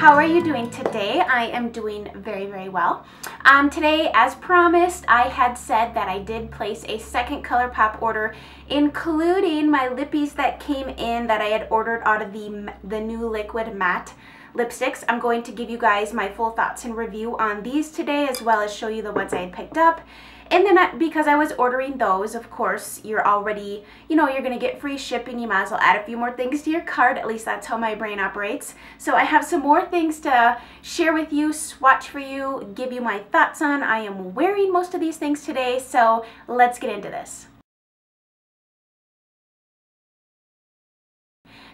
How are you doing today? I am doing very, very well. Today, as promised, I had said that I did place a second ColourPop order, including my lippies that came in that I had ordered out of the new liquid matte lipsticks. I'm going to give you guys my full thoughts and review on these today, as well as show you the ones I had picked up. And then because I was ordering those, of course, you're already, you're going to get free shipping. You might as well add a few more things to your cart. At least that's how my brain operates. So I have some more things to share with you, swatch for you, give you my thoughts on. I am wearing most of these things today, so let's get into this.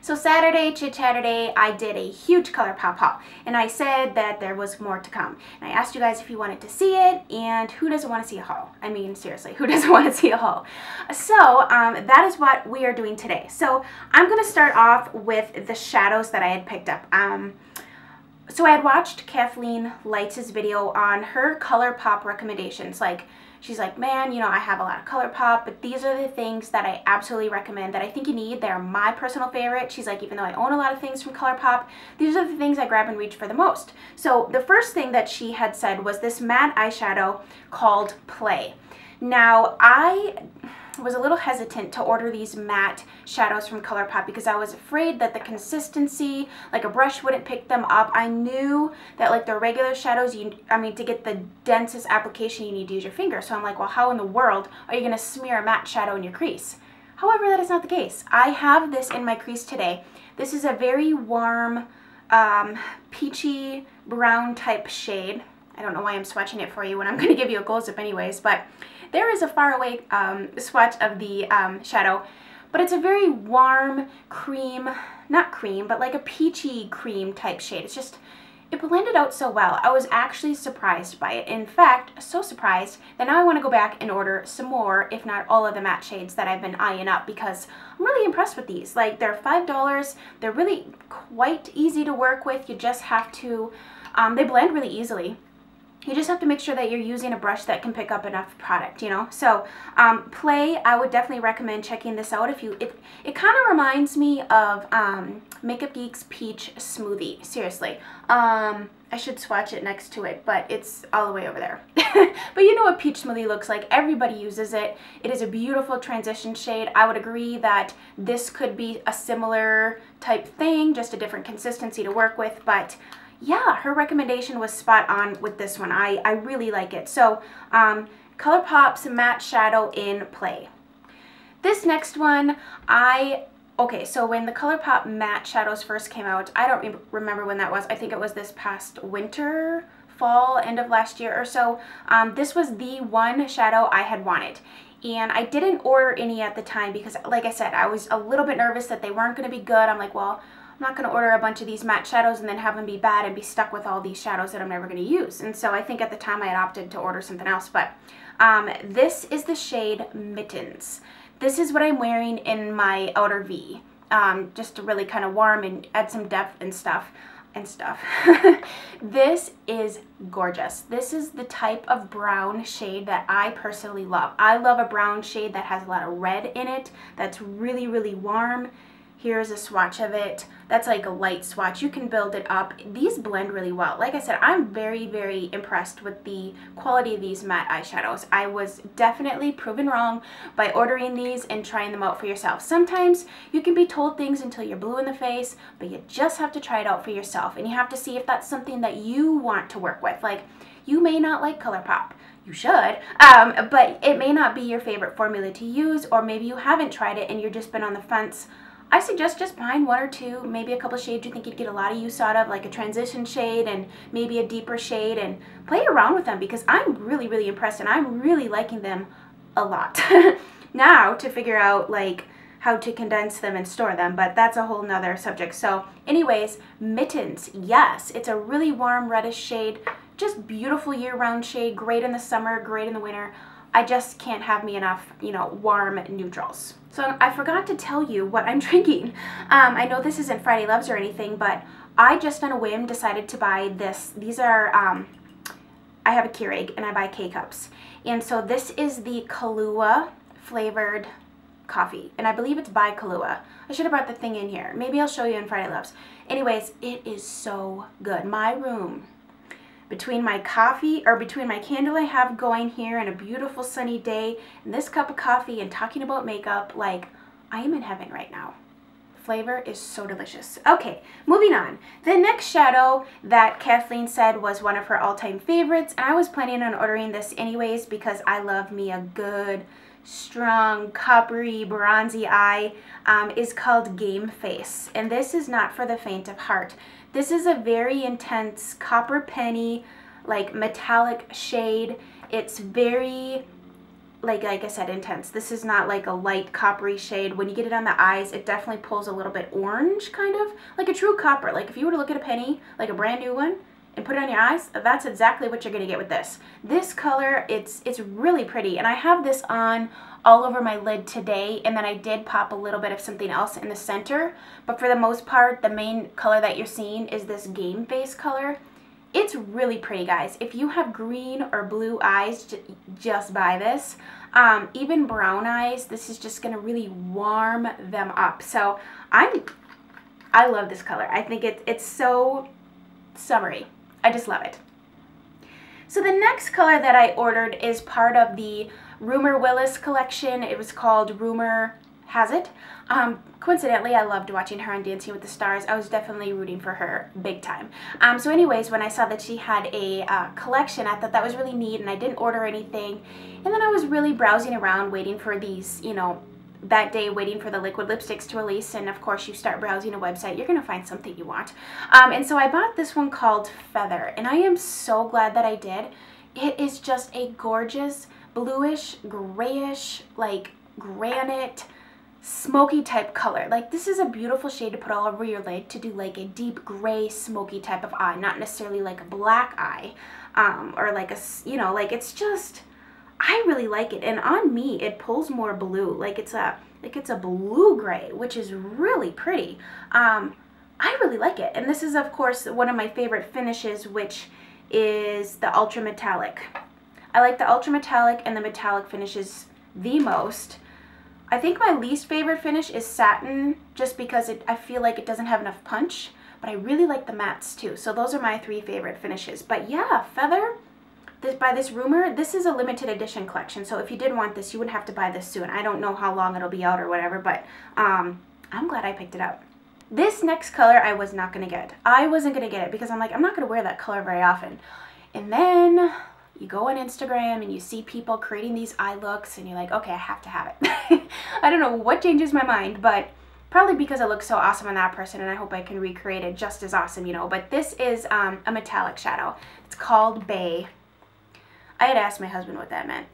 So Saturday, Chit-Chatterday, I did a huge ColourPop haul, and I said that there was more to come. And I asked you guys if you wanted to see it, and who doesn't want to see a haul? I mean, seriously, who doesn't want to see a haul? So that is what we are doing today. So I'm going to start off with the shadows that I had picked up. So I had watched Kathleen Lights' video on her ColourPop recommendations. She's like, man, I have a lot of ColourPop, but these are the things that I absolutely recommend that I think you need. They're my personal favorite. She's like, even though I own a lot of things from ColourPop, these are the things I grab and reach for the most. So the first thing that she had said was this matte eyeshadow called Play. Now, I was a little hesitant to order these matte shadows from ColourPop because I was afraid that the consistency, like a brush wouldn't pick them up. I knew that like the regular shadows, to get the densest application you need to use your finger. So I'm like, well, how in the world are you going to smear a matte shadow in your crease? However, that is not the case. I have this in my crease today. This is a very warm, peachy brown type shade. I don't know why I'm swatching it for you when I'm going to give you a close-up anyways, but there is a far away swatch of the shadow, but it's a very warm cream, not cream, but like a peachy cream type shade. It's just, it blended out so well. I was actually surprised by it. In fact, so surprised that now I want to go back and order some more, if not all of the matte shades that I've been eyeing up, because I'm really impressed with these. Like, they're $5. They're really quite easy to work with. You just have to, they blend really easily. You just have to make sure that you're using a brush that can pick up enough product, So Play, I would definitely recommend checking this out. It kind of reminds me of Makeup Geek's Peach Smoothie. Seriously. I should swatch it next to it, but it's all the way over there. But you know what peach smoothie looks like. Everybody uses it. It is a beautiful transition shade. I would agree that this could be a similar type thing, just a different consistency to work with, but yeah, her recommendation was spot on with this one. I really like it. So, ColourPop's Matte Shadow in Play. This next one, okay, so when the ColourPop matte shadows first came out, I don't remember when that was. I think it was this past winter, fall, end of last year or so. This was the one shadow I had wanted. And I didn't order any at the time because, like I said, I was a little bit nervous that they weren't going to be good. I'm like, well, I'm not going to order a bunch of these matte shadows and then have them be bad and be stuck with all these shadows that I'm never going to use. And so I think at the time I had opted to order something else. But this is the shade Mittens. This is what I'm wearing in my outer V, just to really kind of warm and add some depth and stuff. This is gorgeous. This is the type of brown shade that I personally love. I love a brown shade that has a lot of red in it, that's really, really warm. Here's a swatch of it. That's like a light swatch. You can build it up. These blend really well. Like I said, I'm very, very impressed with the quality of these matte eyeshadows. I was definitely proven wrong by ordering these and trying them out for yourself. Sometimes you can be told things until you're blue in the face, but you just have to try it out for yourself. And you have to see if that's something that you want to work with. Like, you may not like ColourPop. You should, but it may not be your favorite formula to use, or maybe you haven't tried it and you've just been on the fence. I suggest just buying one or two, maybe a couple shades you think you'd get a lot of use out of, like a transition shade and maybe a deeper shade, and play around with them because I'm really, really impressed and I'm really liking them a lot. Now to figure out like how to condense them and store them, but that's a whole nother subject. So anyways, Mittens, yes, it's a really warm reddish shade, just beautiful year-round shade, great in the summer, great in the winter. I just can't have me enough, warm neutrals. So I forgot to tell you what I'm drinking. I know this isn't Friday Loves or anything, but I just on a whim decided to buy this. These are, I have a Keurig and I buy K-Cups. And so this is the Kahlua flavored coffee, and I believe it's by Kahlua. I should have brought the thing in here. Maybe I'll show you in Friday Loves. Anyways, it is so good. My room, between my coffee, or between my candle I have going here and a beautiful sunny day, and this cup of coffee and talking about makeup, like, I am in heaven right now. Flavor is so delicious. Okay, moving on. The next shadow that Kathleen said was one of her all-time favorites, and I was planning on ordering this anyways because I love me a good, strong, coppery, bronzy eye, is called Game Face. And this is not for the faint of heart. This is a very intense copper penny, like metallic shade. It's very, like I said, intense. This is not like a light coppery shade. When you get it on the eyes, it definitely pulls a little bit orange, kind of like a true copper. Like if you were to look at a penny, like a brand new one, and put it on your eyes, that's exactly what you're gonna get with this. This color, it's really pretty, and I have this on all over my lid today, and then I did pop a little bit of something else in the center, but for the most part, the main color that you're seeing is this Game Face color. It's really pretty, guys. If you have green or blue eyes, just buy this. Even brown eyes, this is just gonna really warm them up. So I love this color. I think it's so summery. I just love it. So the next color that I ordered is part of the Rumor Willis collection. It was called Rumor Has It. Coincidentally, I loved watching her on Dancing with the Stars. I was definitely rooting for her big time. So anyways, when I saw that she had a collection, I thought that was really neat, and I didn't order anything. And then I was really browsing around waiting for these, you know, that day waiting for the liquid lipsticks to release, and of course you start browsing a website, you're gonna find something you want. And so I bought this one called Feather, and I am so glad that I did. It is just a gorgeous bluish, grayish, like granite, smoky type color. Like this is a beautiful shade to put all over your lid to do like a deep gray smoky type of eye, not necessarily like a black eye, or like a, you know, like it's just, I really like it, and on me it pulls more blue, like it's a blue gray, which is really pretty. I really like it, and this is of course one of my favorite finishes, which is the ultra metallic. I like the ultra metallic and the metallic finishes the most. I think my least favorite finish is satin, just because I feel like it doesn't have enough punch, but I really like the mattes too. So those are my 3 favorite finishes. But yeah, Feather, by this Rumor, this is a limited edition collection, so if you did want this, you wouldn't have to buy this soon. I don't know how long it'll be out or whatever, but I'm glad I picked it up. This next color I was not going to get. I wasn't going to get it because I'm like, I'm not going to wear that color very often. And then you go on Instagram and you see people creating these eye looks, and you're like, okay, I have to have it. I don't know what changes my mind, but probably because it looks so awesome on that person, and I hope I can recreate it just as awesome, you know. But this is a metallic shadow. It's called Bay. I had asked my husband what that meant.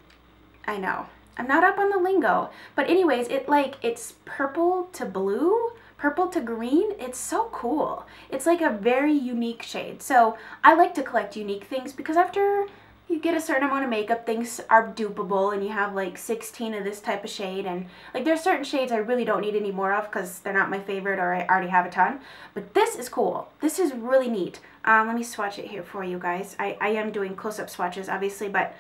I know. I'm not up on the lingo. But anyways, it's purple to blue, purple to green. It's so cool. It's like a very unique shade. So I like to collect unique things because after you get a certain amount of makeup, things are dupable, and you have like 16 of this type of shade, and like there's certain shades I really don't need any more of because they're not my favorite or I already have a ton. But this is cool. This is really neat. Let me swatch it here for you guys. I am doing close-up swatches, obviously, but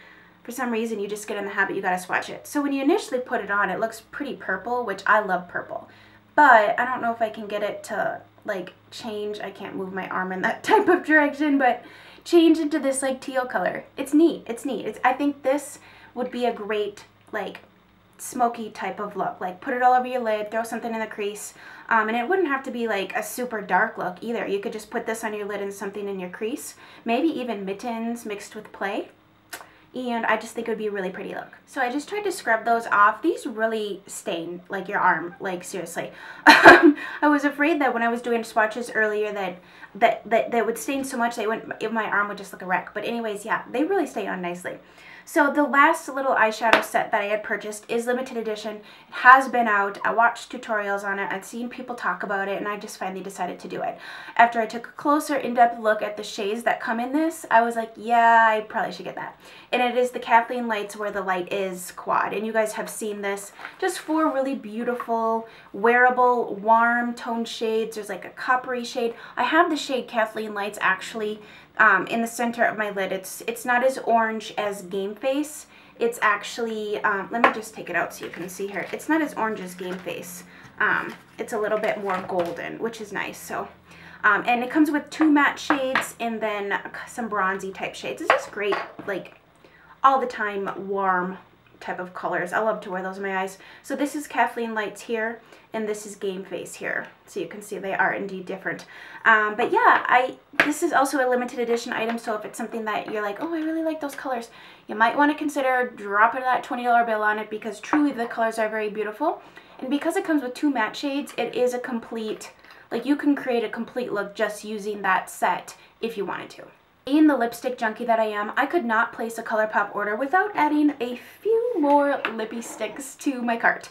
for some reason you just get in the habit, you gotta swatch it. So when you initially put it on, it looks pretty purple, which I love purple. But I don't know if I can get it to like change. I can't move my arm in that type of direction, but change into this like teal color. It's neat. It's neat. I think this would be a great like smoky type of look. Like put it all over your lid, throw something in the crease, and it wouldn't have to be like a super dark look either. You could just put this on your lid and something in your crease. Maybe even Mittens mixed with Play. And I just think it would be a really pretty look. So I just tried to scrub those off. These really stain like your arm, like seriously. I was afraid that when I was doing swatches earlier that would stain so much that my arm would just look a wreck. But anyways, yeah, they really stay on nicely. So the last little eyeshadow set that I had purchased is limited edition. It has been out. I watched tutorials on it. I'd seen people talk about it, and I just finally decided to do it. After I took a closer, in-depth look at the shades that come in this, I was like, yeah, I probably should get that. And it is the Kathleen Lights Where the Light Is quad. And you guys have seen this. Just 4 really beautiful, wearable, warm toned shades. There's like a coppery shade. I have the shade Kathleen Lights actually in the center of my lid. It's not as orange as Game Face, It's actually, let me just take it out so you can see here. It's not as orange as Game Face. It's a little bit more golden, which is nice. So, and it comes with 2 matte shades and then some bronzy type shades. It's just great, like, all the time warm type of colors. I love to wear those in my eyes. So this is Kathleen Lights here, and this is Game Face here. So you can see they are indeed different. But yeah, this is also a limited edition item, so if it's something that you're like, oh, I really like those colors, you might want to consider dropping that $20 bill on it, because truly the colors are very beautiful. And because it comes with 2 matte shades, it is a complete, like, you can create a complete look just using that set if you wanted to. Being the lipstick junkie that I am, I could not place a ColourPop order without adding a few more Lippie Stix to my cart.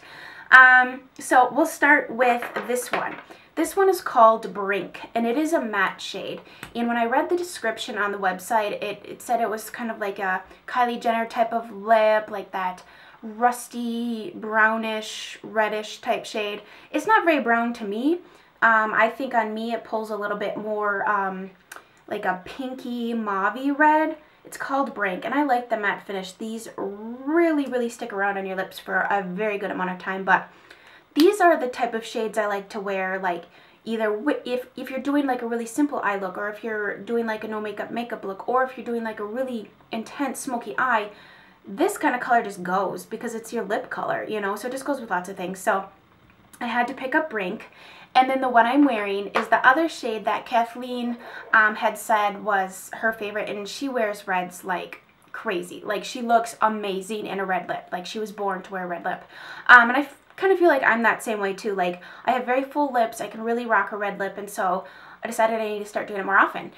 So we'll start with this one. This one is called Brink, and it is a matte shade. And when I read the description on the website, it said it was kind of like a Kylie Jenner type of lip, like that rusty, brownish, reddish type shade. It's not very brown to me. I think on me it pulls a little bit more like a pinky mauve-y red. It's called Brink, and I like the matte finish. These really, really stick around on your lips for a very good amount of time, but these are the type of shades I like to wear, like either if you're doing like a really simple eye look, or if you're doing like a no makeup look, or if you're doing like a really intense smoky eye. This kind of color just goes because it's your lip color, you know, so it just goes with lots of things. So I had to pick up Brink. And then the one I'm wearing is the other shade that Kathleen had said was her favorite, and she wears reds like crazy. Like, she looks amazing in a red lip. Like, she was born to wear a red lip. And I kind of feel like I'm that same way too. Like, I have very full lips. I can really rock a red lip, and so I decided I need to start doing it more often.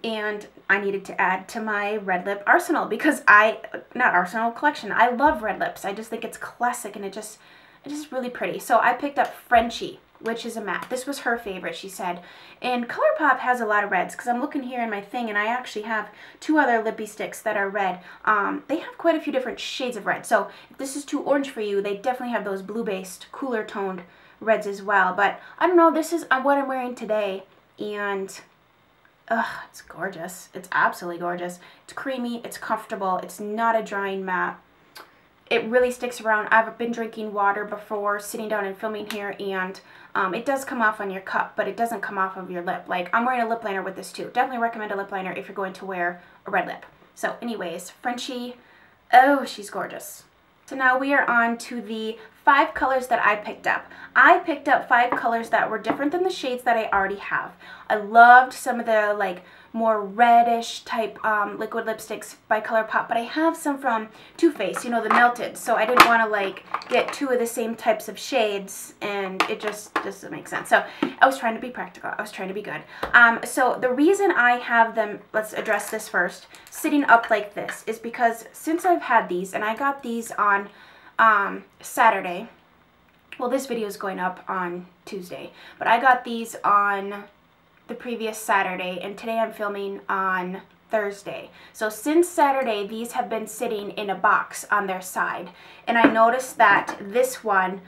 And I needed to add to my red lip arsenal, because collection. I love red lips. I just think it's classic, and it's just really pretty. So I picked up Frenchie, which is a matte. This was her favorite, she said. And ColourPop has a lot of reds, because I'm looking here in my thing, and I actually have 2 other Lippie Stix that are red. They have quite a few different shades of red. So if this is too orange for you, they definitely have those blue-based, cooler toned reds as well. But I don't know, this is what I'm wearing today, and it's gorgeous. It's absolutely gorgeous. It's creamy, it's comfortable, it's not a drying matte. It really sticks around. I've been drinking water before sitting down and filming here, and it does come off on your cup, but it doesn't come off of your lip. Like, I'm wearing a lip liner with this too. Definitely recommend a lip liner if you're going to wear a red lip. So anyways, Frenchie, oh, she's gorgeous. So now we are on to the 5 colors that I picked up. I picked up 5 colors that were different than the shades that I already have. I loved some of the like more reddish type liquid lipsticks by ColourPop, but I have some from Too Faced, you know, the melted. So I didn't want to like get 2 of the same types of shades, and it just doesn't make sense. So I was trying to be practical. I was trying to be good. So the reason I have them, let's address this first, sitting up like this is because since I've had these, and I got these on Saturday. Well, this video is going up on Tuesday, but I got these on the previous Saturday, and today I'm filming on Thursday. So since Saturday, these have been sitting in a box on their side, and I noticed that this one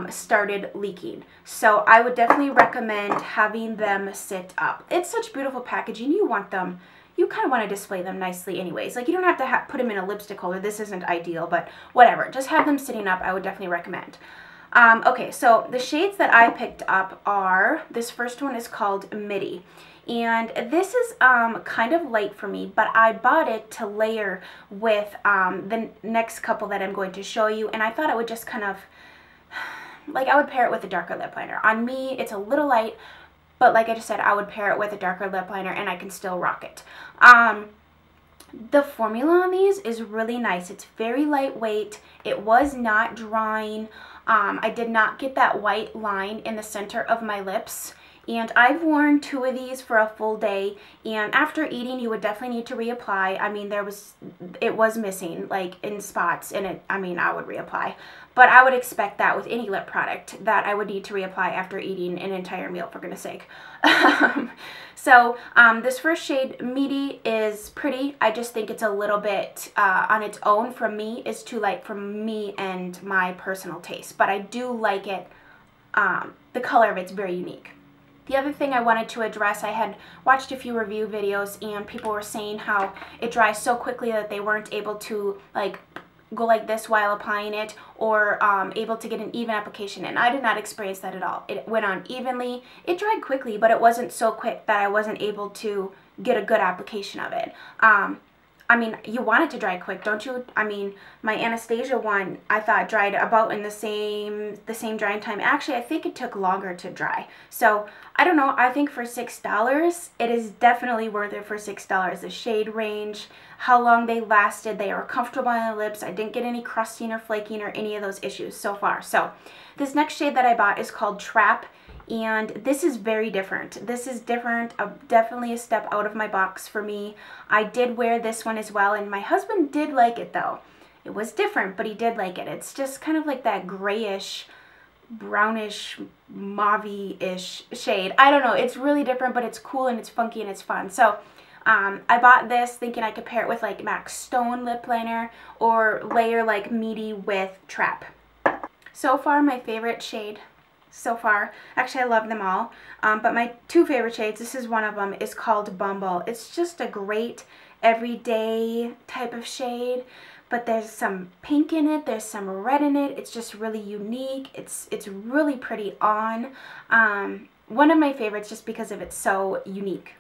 started leaking. So I would definitely recommend having them sit up. It's such beautiful packaging. You want them, you kind of want to display them nicely anyways. Like, you don't have to put them in a lipstick holder. This isn't ideal, but whatever. Just have them sitting up. I would definitely recommend. Okay, so the shades that I picked up are, this first one is called Midi. And this is kind of light for me, but I bought it to layer with the next couple that I'm going to show you. And I thought it would just kind of, like, I would pair it with a darker lip liner. On me, it's a little light, but like I just said, I would pair it with a darker lip liner and I can still rock it. The formula on these is really nice. It's very lightweight. It was not drying. I did not get that white line in the center of my lips. And I've worn 2 of these for a full day, and after eating you would definitely need to reapply. I mean, it was missing, like, in spots, and I would reapply. But I would expect that with any lip product, that I would need to reapply after eating an entire meal, for goodness sake. So this first shade, Midi, is pretty. I just think it's a little bit, on its own, from me, is too light for me and my personal taste. But I do like it. The color of it's very unique. The other thing I wanted to address, I had watched a few review videos and people were saying how it dries so quickly that they weren't able to, like, go like this while applying it, or able to get an even application, and I did not experience that at all. It went on evenly. It dried quickly, but it wasn't so quick that I wasn't able to get a good application of it. I mean, you want it to dry quick, don't you? I mean, my Anastasia one, I thought dried about in the same drying time. Actually, I think it took longer to dry. So, I don't know. I think for $6, it is definitely worth it for $6. The shade range, how long they lasted, they are comfortable on the lips. I didn't get any crusting or flaking or any of those issues so far. So, this next shade that I bought is called Trap. And this is very different. This is different, definitely a step out of my box for me. I did wear this one as well, and my husband did like it though. It was different, but he did like it. It's just kind of like that grayish, brownish, mauve-ish shade. I don't know, it's really different, but it's cool and it's funky and it's fun. So I bought this thinking I could pair it with like MAC Stone lip liner or layer like Midi with Trap. So far, my favorite shade so far. Actually, I love them all. But my two favorite shades, this is one of them, is called Bumble. It's just a great everyday type of shade, but there's some pink in it, there's some red in it. It's just really unique. It's really pretty on. One of my favorites just because of it's so unique.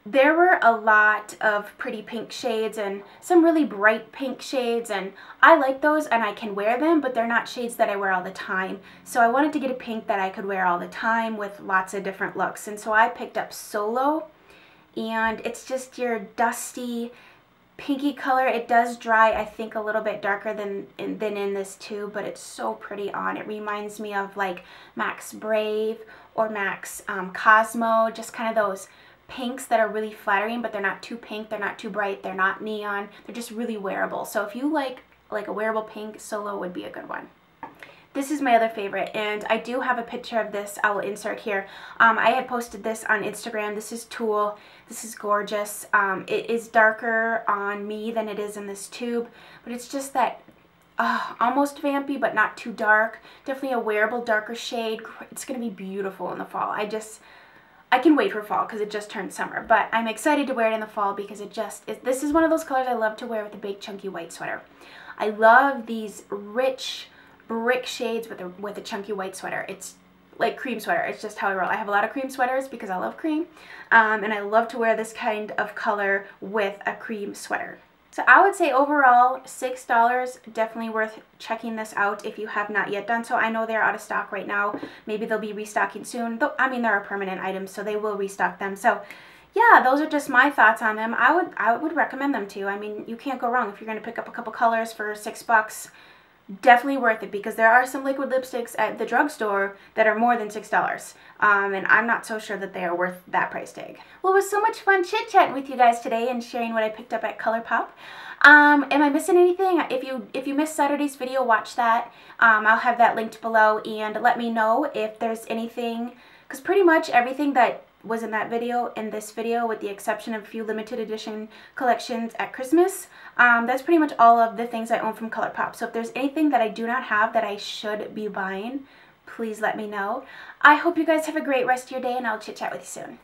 There were a lot of pretty pink shades and some really bright pink shades, and I like those and I can wear them, but they're not shades that I wear all the time. So I wanted to get a pink that I could wear all the time with lots of different looks, and so I picked up Solow, and it's just your dusty pinky color. It does dry, I think, a little bit darker than in this too, but it's so pretty on. It reminds me of like MAC's Brave or MAC's Cosmo, just kind of those pinks that are really flattering, but they're not too pink, they're not too bright, they're not neon, they're just really wearable. So if you like a wearable pink, Solow would be a good one. This is my other favorite, and I do have a picture of this I will insert here. I had posted this on Instagram. This is Tulle. This is gorgeous. It is darker on me than it is in this tube, but it's just that almost vampy, but not too dark. Definitely a wearable, darker shade. It's going to be beautiful in the fall. I can wait for fall because it just turned summer, but I'm excited to wear it in the fall because this is one of those colors I love to wear with a big chunky white sweater. I love these rich brick shades with a chunky white sweater. It's like cream sweater. It's just how I roll. I have a lot of cream sweaters because I love cream, and I love to wear this kind of color with a cream sweater. So I would say overall, $6, definitely worth checking this out if you have not yet done so. I know they're out of stock right now. Maybe they'll be restocking soon. Though, I mean, they're a permanent item, so they will restock them. So yeah, those are just my thoughts on them. I would recommend them to you. I mean, you can't go wrong if you're going to pick up a couple colors for $6. Definitely worth it because there are some liquid lipsticks at the drugstore that are more than $6, and I'm not so sure that they are worth that price tag. Well, it was so much fun chit-chatting with you guys today and sharing what I picked up at ColourPop. Am I missing anything? If you missed Saturday's video, watch that. I'll have that linked below, and let me know if there's anything, because pretty much everything that was in that video, in this video, with the exception of a few limited edition collections at Christmas, that's pretty much all of the things I own from ColourPop. So if there's anything that I do not have that I should be buying, please let me know. I hope you guys have a great rest of your day, and I'll chit chat with you soon.